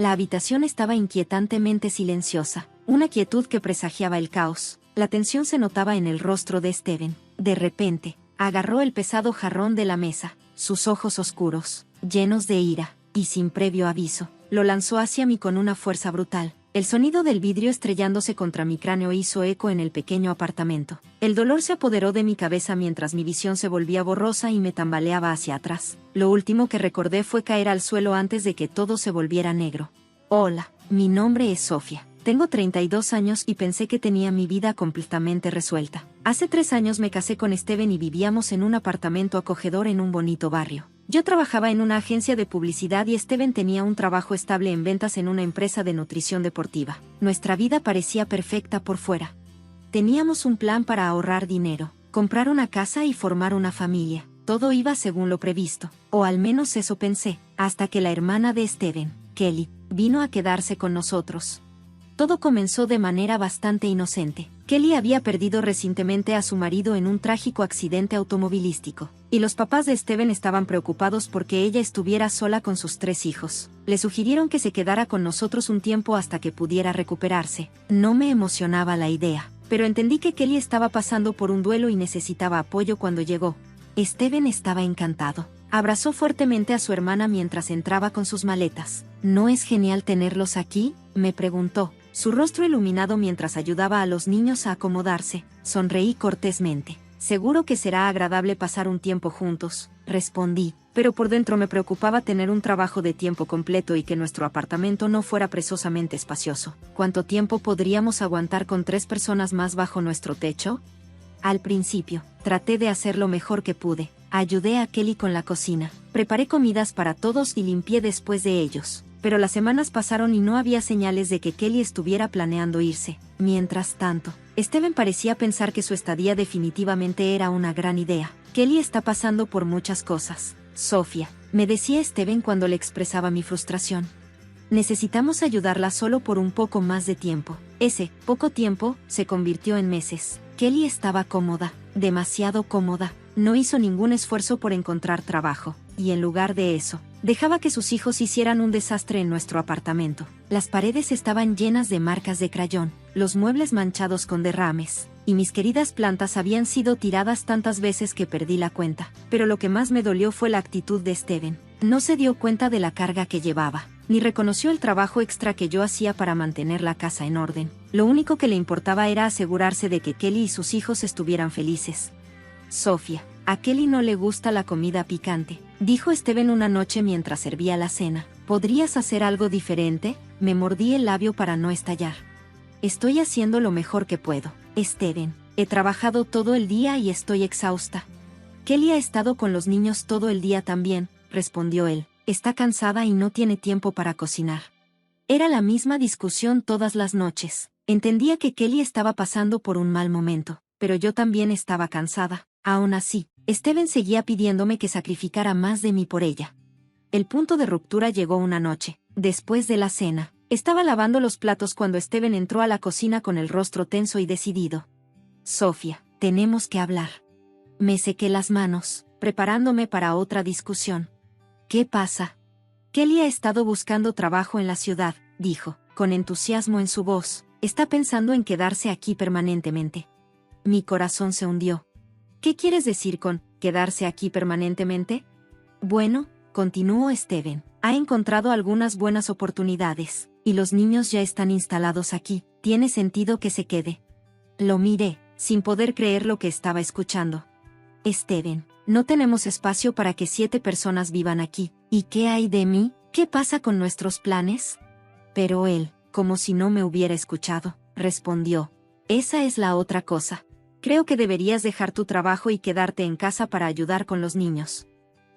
La habitación estaba inquietantemente silenciosa, una quietud que presagiaba el caos. La tensión se notaba en el rostro de Steven. De repente, agarró el pesado jarrón de la mesa, sus ojos oscuros, llenos de ira, y sin previo aviso, lo lanzó hacia mí con una fuerza brutal. El sonido del vidrio estrellándose contra mi cráneo hizo eco en el pequeño apartamento. El dolor se apoderó de mi cabeza mientras mi visión se volvía borrosa y me tambaleaba hacia atrás. Lo último que recordé fue caer al suelo antes de que todo se volviera negro. Hola, mi nombre es Sofía. Tengo 32 años y pensé que tenía mi vida completamente resuelta. Hace 3 años me casé con Steven y vivíamos en un apartamento acogedor en un bonito barrio. Yo trabajaba en una agencia de publicidad y Steven tenía un trabajo estable en ventas en una empresa de nutrición deportiva. Nuestra vida parecía perfecta por fuera. Teníamos un plan para ahorrar dinero, comprar una casa y formar una familia. Todo iba según lo previsto, o al menos eso pensé, hasta que la hermana de Steven, Kelly, vino a quedarse con nosotros. Todo comenzó de manera bastante inocente. Kelly había perdido recientemente a su marido en un trágico accidente automovilístico, y los papás de Steven estaban preocupados porque ella estuviera sola con sus 3 hijos. Le sugirieron que se quedara con nosotros un tiempo hasta que pudiera recuperarse. No me emocionaba la idea, pero entendí que Kelly estaba pasando por un duelo y necesitaba apoyo cuando llegó. Steven estaba encantado. Abrazó fuertemente a su hermana mientras entraba con sus maletas. ¿No es genial tenerlos aquí?, me preguntó, su rostro iluminado mientras ayudaba a los niños a acomodarse. Sonreí cortésmente. Seguro que será agradable pasar un tiempo juntos, respondí, pero por dentro me preocupaba tener un trabajo de tiempo completo y que nuestro apartamento no fuera presosamente espacioso. ¿Cuánto tiempo podríamos aguantar con 3 personas más bajo nuestro techo? Al principio, traté de hacer lo mejor que pude. Ayudé a Kelly con la cocina, preparé comidas para todos y limpié después de ellos. Pero las semanas pasaron y no había señales de que Kelly estuviera planeando irse. Mientras tanto, Steven parecía pensar que su estadía definitivamente era una gran idea. Kelly está pasando por muchas cosas, Sofía, me decía Steven cuando le expresaba mi frustración. Necesitamos ayudarla solo por un poco más de tiempo. Ese poco tiempo se convirtió en meses. Kelly estaba cómoda, demasiado cómoda. No hizo ningún esfuerzo por encontrar trabajo, y en lugar de eso, dejaba que sus hijos hicieran un desastre en nuestro apartamento. Las paredes estaban llenas de marcas de crayón, los muebles manchados con derrames, y mis queridas plantas habían sido tiradas tantas veces que perdí la cuenta. Pero lo que más me dolió fue la actitud de Steven. No se dio cuenta de la carga que llevaba, ni reconoció el trabajo extra que yo hacía para mantener la casa en orden. Lo único que le importaba era asegurarse de que Kelly y sus hijos estuvieran felices. Sofía, a Kelly no le gusta la comida picante, dijo Steven una noche mientras servía la cena. ¿Podrías hacer algo diferente? Me mordí el labio para no estallar. Estoy haciendo lo mejor que puedo, Steven. He trabajado todo el día y estoy exhausta. Kelly ha estado con los niños todo el día también, respondió él. Está cansada y no tiene tiempo para cocinar. Era la misma discusión todas las noches. Entendía que Kelly estaba pasando por un mal momento, pero yo también estaba cansada. Aún así, Steven seguía pidiéndome que sacrificara más de mí por ella. El punto de ruptura llegó una noche, después de la cena. Estaba lavando los platos cuando Steven entró a la cocina con el rostro tenso y decidido. Sofía, tenemos que hablar. Me sequé las manos, preparándome para otra discusión. ¿Qué pasa? Kelly ha estado buscando trabajo en la ciudad, dijo, con entusiasmo en su voz. Está pensando en quedarse aquí permanentemente. Mi corazón se hundió. ¿Qué quieres decir con quedarse aquí permanentemente? Bueno, continuó Steven, ha encontrado algunas buenas oportunidades, y los niños ya están instalados aquí. Tiene sentido que se quede. Lo miré, sin poder creer lo que estaba escuchando. Steven, no tenemos espacio para que 7 personas vivan aquí. ¿Y qué hay de mí? ¿Qué pasa con nuestros planes? Pero él, como si no me hubiera escuchado, respondió. Esa es la otra cosa. Creo que deberías dejar tu trabajo y quedarte en casa para ayudar con los niños.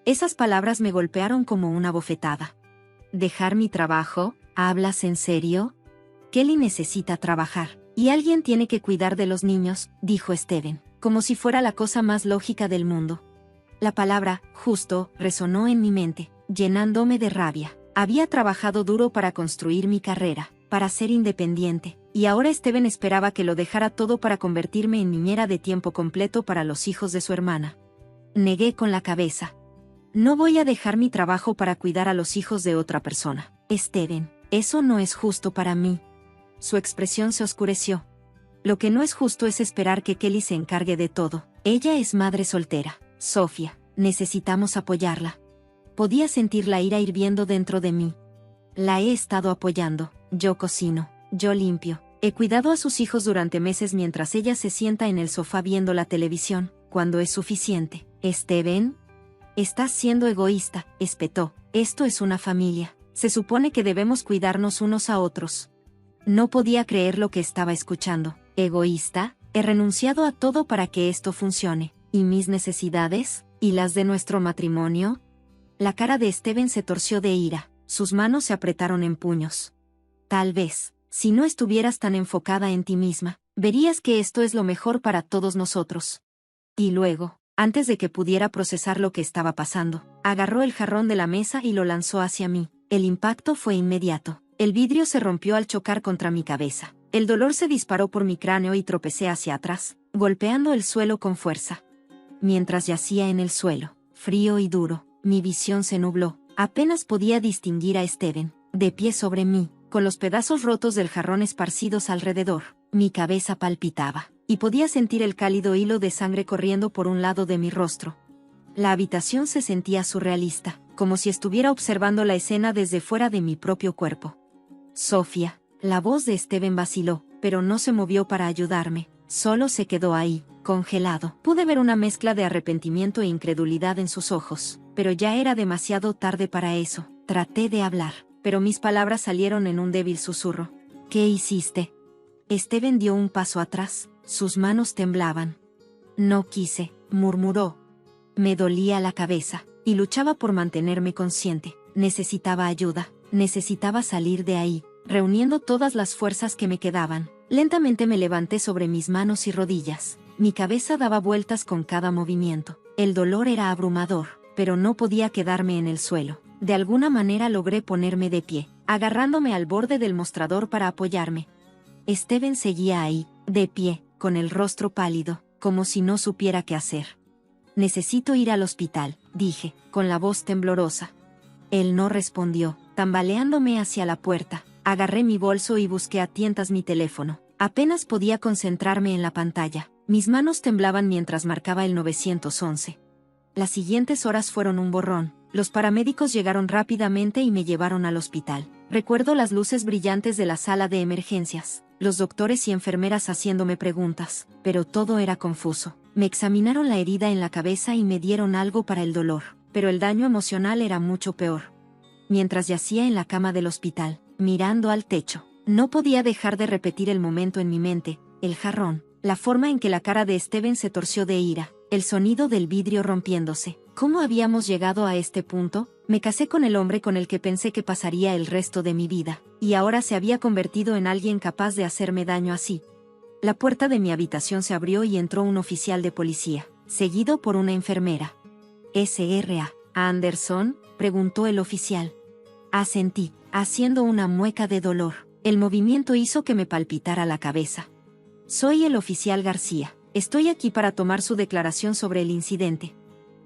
Esas palabras me golpearon como una bofetada. ¿Dejar mi trabajo? ¿Hablas en serio? Kelly necesita trabajar, y alguien tiene que cuidar de los niños, dijo Steven, como si fuera la cosa más lógica del mundo. La palabra, justo, resonó en mi mente, llenándome de rabia. Había trabajado duro para construir mi carrera, para ser independiente, y ahora Steven esperaba que lo dejara todo para convertirme en niñera de tiempo completo para los hijos de su hermana. Negué con la cabeza. No voy a dejar mi trabajo para cuidar a los hijos de otra persona. Steven, Eso no es justo para mí. Su expresión se oscureció. Lo que no es justo es esperar que Kelly se encargue de todo. Ella es madre soltera. Sofía, necesitamos apoyarla. Podía sentir la ira hirviendo dentro de mí. La he estado apoyando. Yo cocino, yo limpio. He cuidado a sus hijos durante meses mientras ella se sienta en el sofá viendo la televisión. ¿Cuándo es suficiente? Steven, estás siendo egoísta, espetó. Esto es una familia. Se supone que debemos cuidarnos unos a otros. No podía creer lo que estaba escuchando. ¿Egoísta? He renunciado a todo para que esto funcione. ¿Y mis necesidades? ¿Y las de nuestro matrimonio? La cara de Steven se torció de ira. Sus manos se apretaron en puños. Tal vez, si no estuvieras tan enfocada en ti misma, verías que esto es lo mejor para todos nosotros. Y luego, antes de que pudiera procesar lo que estaba pasando, agarró el jarrón de la mesa y lo lanzó hacia mí. El impacto fue inmediato. El vidrio se rompió al chocar contra mi cabeza. El dolor se disparó por mi cráneo y tropecé hacia atrás, golpeando el suelo con fuerza. Mientras yacía en el suelo, frío y duro, mi visión se nubló. Apenas podía distinguir a Steven, de pie sobre mí, con los pedazos rotos del jarrón esparcidos alrededor. Mi cabeza palpitaba, y podía sentir el cálido hilo de sangre corriendo por un lado de mi rostro. La habitación se sentía surrealista, como si estuviera observando la escena desde fuera de mi propio cuerpo. Sofía, la voz de Steven vaciló, pero no se movió para ayudarme, solo se quedó ahí, congelado. Pude ver una mezcla de arrepentimiento e incredulidad en sus ojos, pero ya era demasiado tarde para eso. Traté de hablar, pero mis palabras salieron en un débil susurro. ¿Qué hiciste? Steven dio un paso atrás, sus manos temblaban. No quise, murmuró. Me dolía la cabeza, y luchaba por mantenerme consciente. Necesitaba ayuda, necesitaba salir de ahí, reuniendo todas las fuerzas que me quedaban. Lentamente me levanté sobre mis manos y rodillas. Mi cabeza daba vueltas con cada movimiento. El dolor era abrumador, pero no podía quedarme en el suelo. De alguna manera logré ponerme de pie, agarrándome al borde del mostrador para apoyarme. Steven seguía ahí, de pie, con el rostro pálido, como si no supiera qué hacer. Necesito ir al hospital, dije, con la voz temblorosa. Él no respondió, tambaleándome hacia la puerta. Agarré mi bolso y busqué a tientas mi teléfono. Apenas podía concentrarme en la pantalla. Mis manos temblaban mientras marcaba el 911. Las siguientes horas fueron un borrón. Los paramédicos llegaron rápidamente y me llevaron al hospital. Recuerdo las luces brillantes de la sala de emergencias, los doctores y enfermeras haciéndome preguntas, pero todo era confuso. Me examinaron la herida en la cabeza y me dieron algo para el dolor, pero el daño emocional era mucho peor. Mientras yacía en la cama del hospital, mirando al techo, no podía dejar de repetir el momento en mi mente, el jarrón, la forma en que la cara de Steven se torció de ira, el sonido del vidrio rompiéndose. ¿Cómo habíamos llegado a este punto? Me casé con el hombre con el que pensé que pasaría el resto de mi vida, y ahora se había convertido en alguien capaz de hacerme daño así. La puerta de mi habitación se abrió y entró un oficial de policía, seguido por una enfermera. ¿S.R.A. Anderson?, preguntó el oficial. Asentí, haciendo una mueca de dolor. El movimiento hizo que me palpitara la cabeza. Soy el oficial García. Estoy aquí para tomar su declaración sobre el incidente.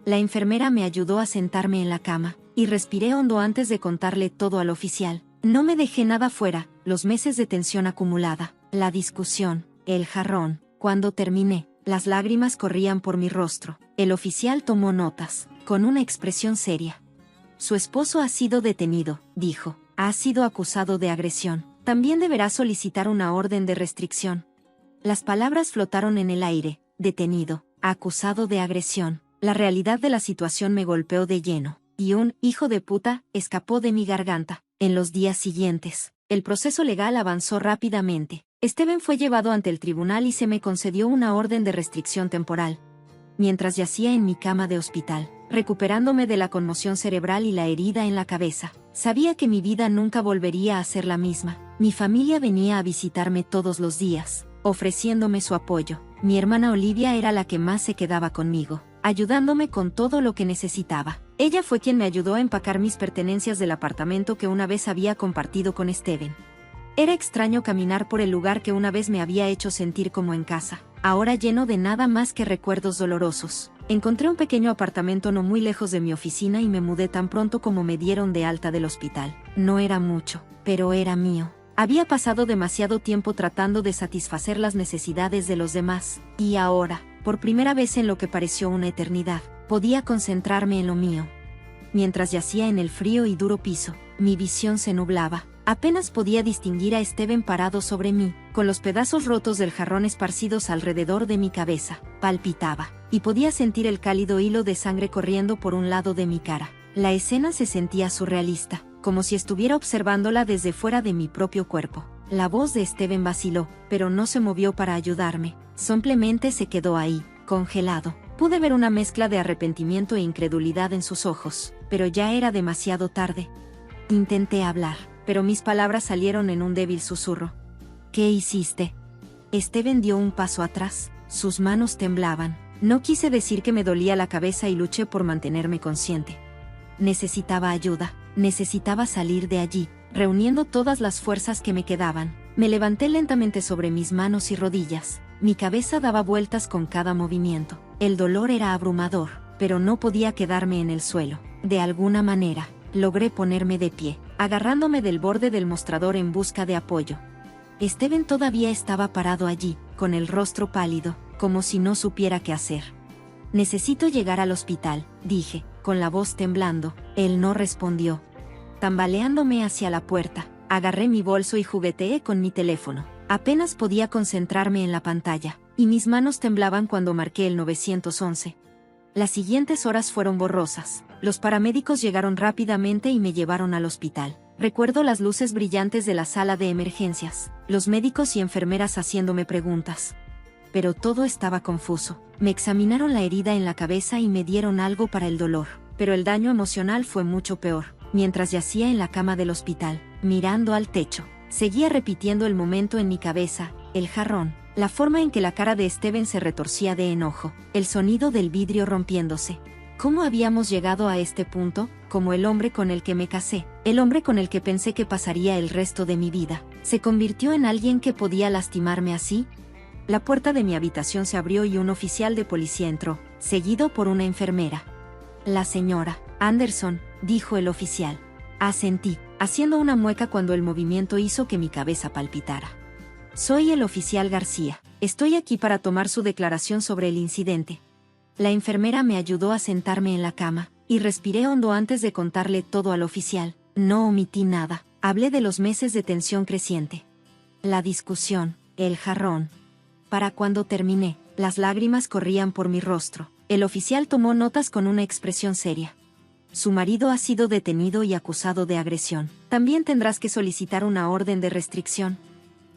La enfermera me ayudó a sentarme en la cama, y respiré hondo antes de contarle todo al oficial. No me dejé nada fuera, los meses de tensión acumulada, la discusión, el jarrón. Cuando terminé, las lágrimas corrían por mi rostro. El oficial tomó notas, con una expresión seria. Su esposo ha sido detenido, dijo. Ha sido acusado de agresión. También deberá solicitar una orden de restricción. Las palabras flotaron en el aire. Detenido, acusado de agresión. La realidad de la situación me golpeó de lleno, y un hijo de puta escapó de mi garganta. En los días siguientes, el proceso legal avanzó rápidamente. Steven fue llevado ante el tribunal y se me concedió una orden de restricción temporal. Mientras yacía en mi cama de hospital, recuperándome de la conmoción cerebral y la herida en la cabeza, sabía que mi vida nunca volvería a ser la misma. Mi familia venía a visitarme todos los días, ofreciéndome su apoyo. Mi hermana Olivia era la que más se quedaba conmigo, ayudándome con todo lo que necesitaba. Ella fue quien me ayudó a empacar mis pertenencias del apartamento que una vez había compartido con Steven. Era extraño caminar por el lugar que una vez me había hecho sentir como en casa, ahora lleno de nada más que recuerdos dolorosos. Encontré un pequeño apartamento no muy lejos de mi oficina y me mudé tan pronto como me dieron de alta del hospital. No era mucho, pero era mío. Había pasado demasiado tiempo tratando de satisfacer las necesidades de los demás, y ahora, por primera vez en lo que pareció una eternidad, podía concentrarme en lo mío. Mientras yacía en el frío y duro piso, mi visión se nublaba. Apenas podía distinguir a Steven parado sobre mí, con los pedazos rotos del jarrón esparcidos alrededor de mi cabeza. Palpitaba, y podía sentir el cálido hilo de sangre corriendo por un lado de mi cara. La escena se sentía surrealista, como si estuviera observándola desde fuera de mi propio cuerpo. La voz de Steven vaciló, pero no se movió para ayudarme. Simplemente se quedó ahí, congelado. Pude ver una mezcla de arrepentimiento e incredulidad en sus ojos, pero ya era demasiado tarde. Intenté hablar, pero mis palabras salieron en un débil susurro. ¿Qué hiciste? Steven dio un paso atrás, sus manos temblaban. No quise decir que me dolía la cabeza y luché por mantenerme consciente. Necesitaba ayuda, necesitaba salir de allí, reuniendo todas las fuerzas que me quedaban. Me levanté lentamente sobre mis manos y rodillas. Mi cabeza daba vueltas con cada movimiento. El dolor era abrumador, pero no podía quedarme en el suelo. De alguna manera, logré ponerme de pie, agarrándome del borde del mostrador en busca de apoyo. Steven todavía estaba parado allí, con el rostro pálido, como si no supiera qué hacer. Necesito llegar al hospital, dije, con la voz temblando. Él no respondió. Tambaleándome hacia la puerta, agarré mi bolso y jugueteé con mi teléfono. Apenas podía concentrarme en la pantalla, y mis manos temblaban cuando marqué el 911. Las siguientes horas fueron borrosas. Los paramédicos llegaron rápidamente y me llevaron al hospital. Recuerdo las luces brillantes de la sala de emergencias, los médicos y enfermeras haciéndome preguntas. Pero todo estaba confuso. Me examinaron la herida en la cabeza y me dieron algo para el dolor, pero el daño emocional fue mucho peor. Mientras yacía en la cama del hospital, mirando al techo, seguía repitiendo el momento en mi cabeza, el jarrón, la forma en que la cara de Steven se retorcía de enojo, el sonido del vidrio rompiéndose. ¿Cómo habíamos llegado a este punto? Como el hombre con el que me casé, el hombre con el que pensé que pasaría el resto de mi vida, ¿se convirtió en alguien que podía lastimarme así? La puerta de mi habitación se abrió y un oficial de policía entró, seguido por una enfermera. La señora Anderson, dijo el oficial. Asentí, haciendo una mueca cuando el movimiento hizo que mi cabeza palpitara. Soy el oficial García. Estoy aquí para tomar su declaración sobre el incidente. La enfermera me ayudó a sentarme en la cama, y respiré hondo antes de contarle todo al oficial. No omití nada. Hablé de los meses de tensión creciente. La discusión, el jarrón. Para cuando terminé, las lágrimas corrían por mi rostro. El oficial tomó notas con una expresión seria. Su marido ha sido detenido y acusado de agresión. También tendrás que solicitar una orden de restricción.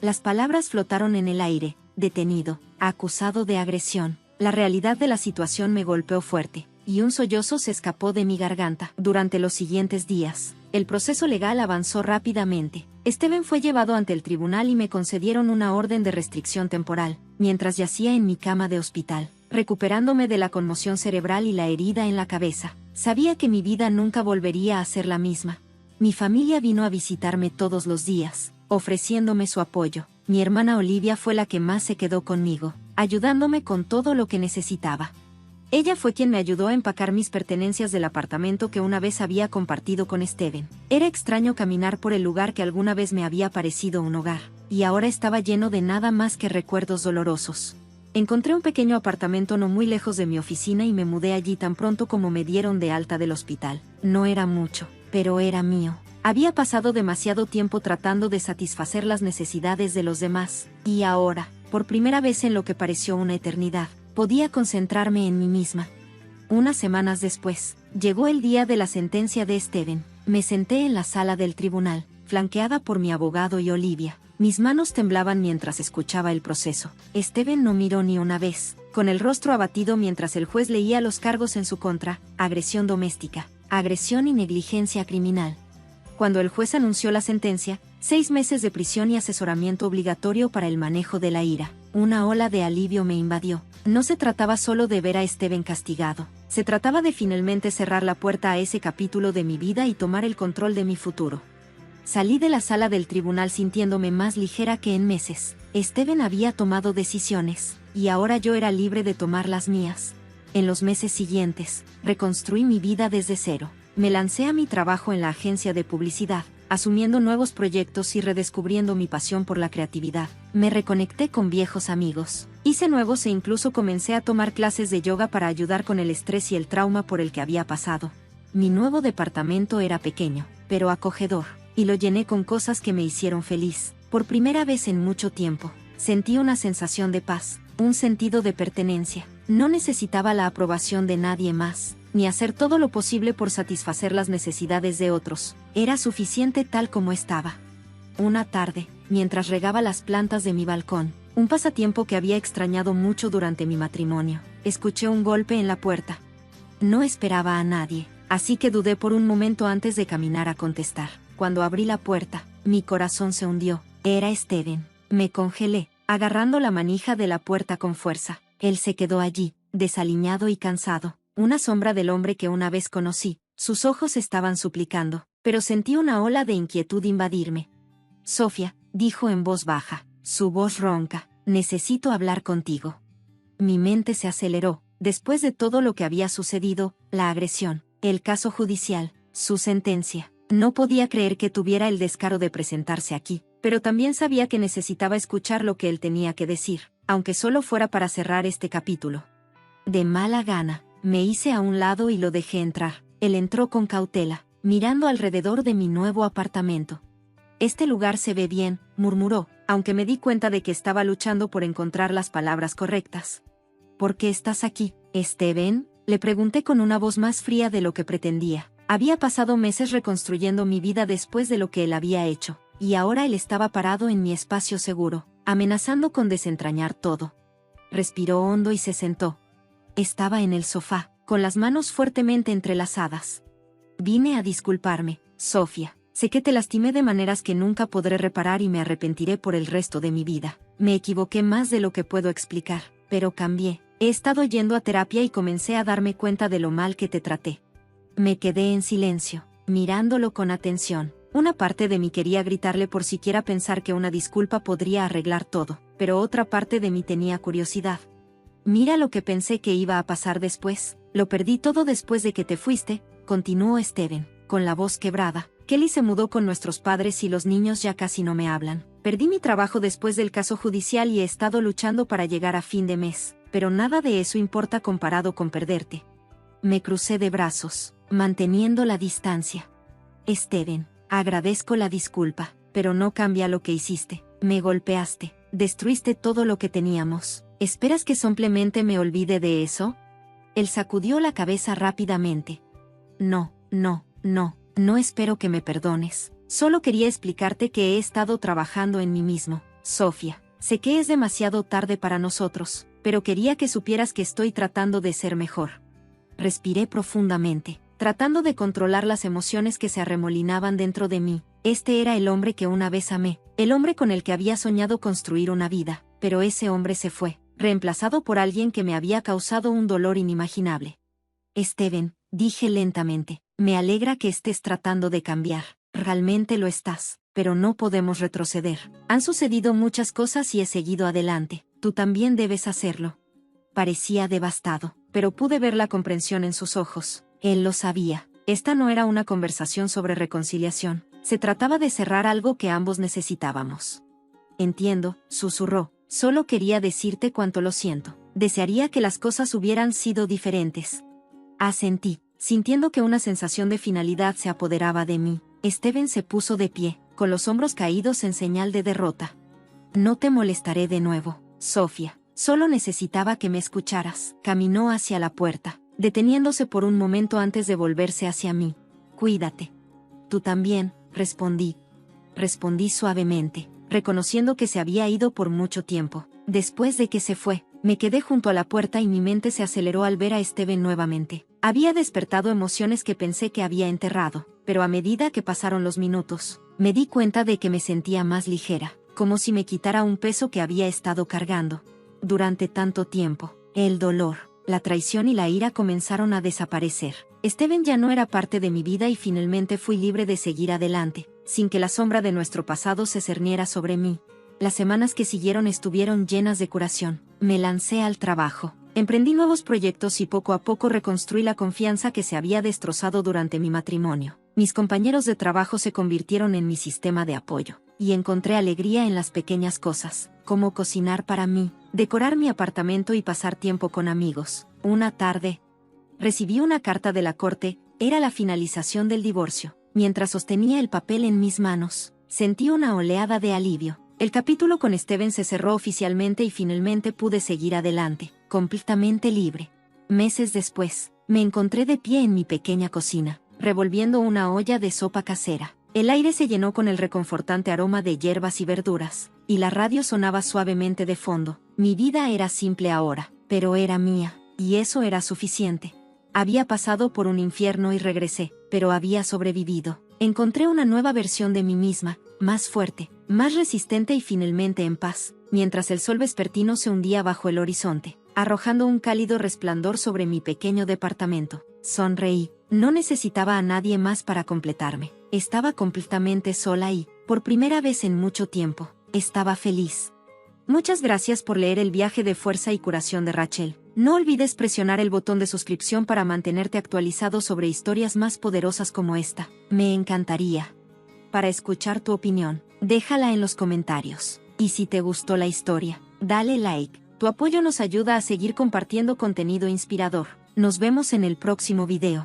Las palabras flotaron en el aire. Detenido, acusado de agresión. La realidad de la situación me golpeó fuerte, y un sollozo se escapó de mi garganta. Durante los siguientes días, el proceso legal avanzó rápidamente. Steven fue llevado ante el tribunal y me concedieron una orden de restricción temporal, mientras yacía en mi cama de hospital, recuperándome de la conmoción cerebral y la herida en la cabeza. Sabía que mi vida nunca volvería a ser la misma. Mi familia vino a visitarme todos los días, ofreciéndome su apoyo. Mi hermana Olivia fue la que más se quedó conmigo, ayudándome con todo lo que necesitaba. Ella fue quien me ayudó a empacar mis pertenencias del apartamento que una vez había compartido con Steven. Era extraño caminar por el lugar que alguna vez me había parecido un hogar, y ahora estaba lleno de nada más que recuerdos dolorosos. Encontré un pequeño apartamento no muy lejos de mi oficina y me mudé allí tan pronto como me dieron de alta del hospital. No era mucho, pero era mío. Había pasado demasiado tiempo tratando de satisfacer las necesidades de los demás, y ahora, por primera vez en lo que pareció una eternidad, podía concentrarme en mí misma. Unas semanas después, llegó el día de la sentencia de Steven. Me senté en la sala del tribunal, flanqueada por mi abogado y Olivia. Mis manos temblaban mientras escuchaba el proceso. Steven no miró ni una vez, con el rostro abatido mientras el juez leía los cargos en su contra: agresión doméstica, agresión y negligencia criminal. Cuando el juez anunció la sentencia, 6 meses de prisión y asesoramiento obligatorio para el manejo de la ira, una ola de alivio me invadió. No se trataba solo de ver a Steven castigado, se trataba de finalmente cerrar la puerta a ese capítulo de mi vida y tomar el control de mi futuro. Salí de la sala del tribunal sintiéndome más ligera que en meses. Steven había tomado decisiones, y ahora yo era libre de tomar las mías. En los meses siguientes, reconstruí mi vida desde cero. Me lancé a mi trabajo en la agencia de publicidad, asumiendo nuevos proyectos y redescubriendo mi pasión por la creatividad. Me reconecté con viejos amigos. Hice nuevos e incluso comencé a tomar clases de yoga para ayudar con el estrés y el trauma por el que había pasado. Mi nuevo departamento era pequeño, pero acogedor, y lo llené con cosas que me hicieron feliz. Por primera vez en mucho tiempo, sentí una sensación de paz, un sentido de pertenencia. No necesitaba la aprobación de nadie más, ni hacer todo lo posible por satisfacer las necesidades de otros. Era suficiente tal como estaba. Una tarde, mientras regaba las plantas de mi balcón, un pasatiempo que había extrañado mucho durante mi matrimonio, escuché un golpe en la puerta. No esperaba a nadie, así que dudé por un momento antes de caminar a contestar. Cuando abrí la puerta, mi corazón se hundió. Era Steven. Me congelé, agarrando la manija de la puerta con fuerza. Él se quedó allí, desaliñado y cansado, una sombra del hombre que una vez conocí. Sus ojos estaban suplicando, pero sentí una ola de inquietud invadirme. Sofía, dijo en voz baja, su voz ronca, necesito hablar contigo. Mi mente se aceleró, después de todo lo que había sucedido, la agresión, el caso judicial, su sentencia. No podía creer que tuviera el descaro de presentarse aquí, pero también sabía que necesitaba escuchar lo que él tenía que decir, aunque solo fuera para cerrar este capítulo. De mala gana, me hice a un lado y lo dejé entrar. Él entró con cautela, mirando alrededor de mi nuevo apartamento. Este lugar se ve bien, murmuró, aunque me di cuenta de que estaba luchando por encontrar las palabras correctas. ¿Por qué estás aquí, Steven? Le pregunté con una voz más fría de lo que pretendía. Había pasado meses reconstruyendo mi vida después de lo que él había hecho, y ahora él estaba parado en mi espacio seguro, amenazando con desentrañar todo. Respiró hondo y se sentó. Estaba en el sofá, con las manos fuertemente entrelazadas. Vine a disculparme, Sofía. Sé que te lastimé de maneras que nunca podré reparar y me arrepentiré por el resto de mi vida. Me equivoqué más de lo que puedo explicar, pero cambié. He estado yendo a terapia y comencé a darme cuenta de lo mal que te traté. Me quedé en silencio, mirándolo con atención. Una parte de mí quería gritarle por siquiera pensar que una disculpa podría arreglar todo, pero otra parte de mí tenía curiosidad. Mira lo que pensé que iba a pasar después. Lo perdí todo después de que te fuiste, continuó Steven, con la voz quebrada. Kelly se mudó con nuestros padres y los niños ya casi no me hablan. Perdí mi trabajo después del caso judicial y he estado luchando para llegar a fin de mes, pero nada de eso importa comparado con perderte. Me crucé de brazos, manteniendo la distancia. Steven, agradezco la disculpa, pero no cambia lo que hiciste. Me golpeaste, destruiste todo lo que teníamos. ¿Esperas que simplemente me olvide de eso? Él sacudió la cabeza rápidamente. No, no, no. No espero que me perdones. Solo quería explicarte que he estado trabajando en mí mismo, Sofía. Sé que es demasiado tarde para nosotros, pero quería que supieras que estoy tratando de ser mejor. Respiré profundamente, tratando de controlar las emociones que se arremolinaban dentro de mí. Este era el hombre que una vez amé, el hombre con el que había soñado construir una vida, pero ese hombre se fue, reemplazado por alguien que me había causado un dolor inimaginable. Steven, dije lentamente. Me alegra que estés tratando de cambiar. Realmente lo estás, pero no podemos retroceder. Han sucedido muchas cosas y he seguido adelante. Tú también debes hacerlo. Parecía devastado, pero pude ver la comprensión en sus ojos. Él lo sabía. Esta no era una conversación sobre reconciliación. Se trataba de cerrar algo que ambos necesitábamos. Entiendo, susurró. Solo quería decirte cuánto lo siento. Desearía que las cosas hubieran sido diferentes. Asentí. Sintiendo que una sensación de finalidad se apoderaba de mí, Steven se puso de pie, con los hombros caídos en señal de derrota. No te molestaré de nuevo, Sofía. Solo necesitaba que me escucharas. Caminó hacia la puerta, deteniéndose por un momento antes de volverse hacia mí. Cuídate. Tú también, respondí. Respondí suavemente, reconociendo que se había ido por mucho tiempo. Después de que se fue, me quedé junto a la puerta y mi mente se aceleró al ver a Steven nuevamente. Había despertado emociones que pensé que había enterrado, pero a medida que pasaron los minutos, me di cuenta de que me sentía más ligera, como si me quitara un peso que había estado cargando. Durante tanto tiempo, el dolor, la traición y la ira comenzaron a desaparecer. Steven ya no era parte de mi vida y finalmente fui libre de seguir adelante, sin que la sombra de nuestro pasado se cerniera sobre mí. Las semanas que siguieron estuvieron llenas de curación. Me lancé al trabajo. Emprendí nuevos proyectos y poco a poco reconstruí la confianza que se había destrozado durante mi matrimonio. Mis compañeros de trabajo se convirtieron en mi sistema de apoyo, y encontré alegría en las pequeñas cosas, como cocinar para mí, decorar mi apartamento y pasar tiempo con amigos. Una tarde, recibí una carta de la corte, era la finalización del divorcio. Mientras sostenía el papel en mis manos, sentí una oleada de alivio. El capítulo con Steven se cerró oficialmente y finalmente pude seguir adelante, completamente libre. Meses después, me encontré de pie en mi pequeña cocina, revolviendo una olla de sopa casera. El aire se llenó con el reconfortante aroma de hierbas y verduras, y la radio sonaba suavemente de fondo. Mi vida era simple ahora, pero era mía, y eso era suficiente. Había pasado por un infierno y regresé, pero había sobrevivido. Encontré una nueva versión de mí misma, más fuerte, más resistente y finalmente en paz, mientras el sol vespertino se hundía bajo el horizonte, arrojando un cálido resplandor sobre mi pequeño departamento. Sonreí. No necesitaba a nadie más para completarme. Estaba completamente sola y, por primera vez en mucho tiempo, estaba feliz. Muchas gracias por leer El viaje de fuerza y curación de Rachel. No olvides presionar el botón de suscripción para mantenerte actualizado sobre historias más poderosas como esta. Me encantaría. Para escuchar tu opinión, déjala en los comentarios. Y si te gustó la historia, dale like. Tu apoyo nos ayuda a seguir compartiendo contenido inspirador. Nos vemos en el próximo video.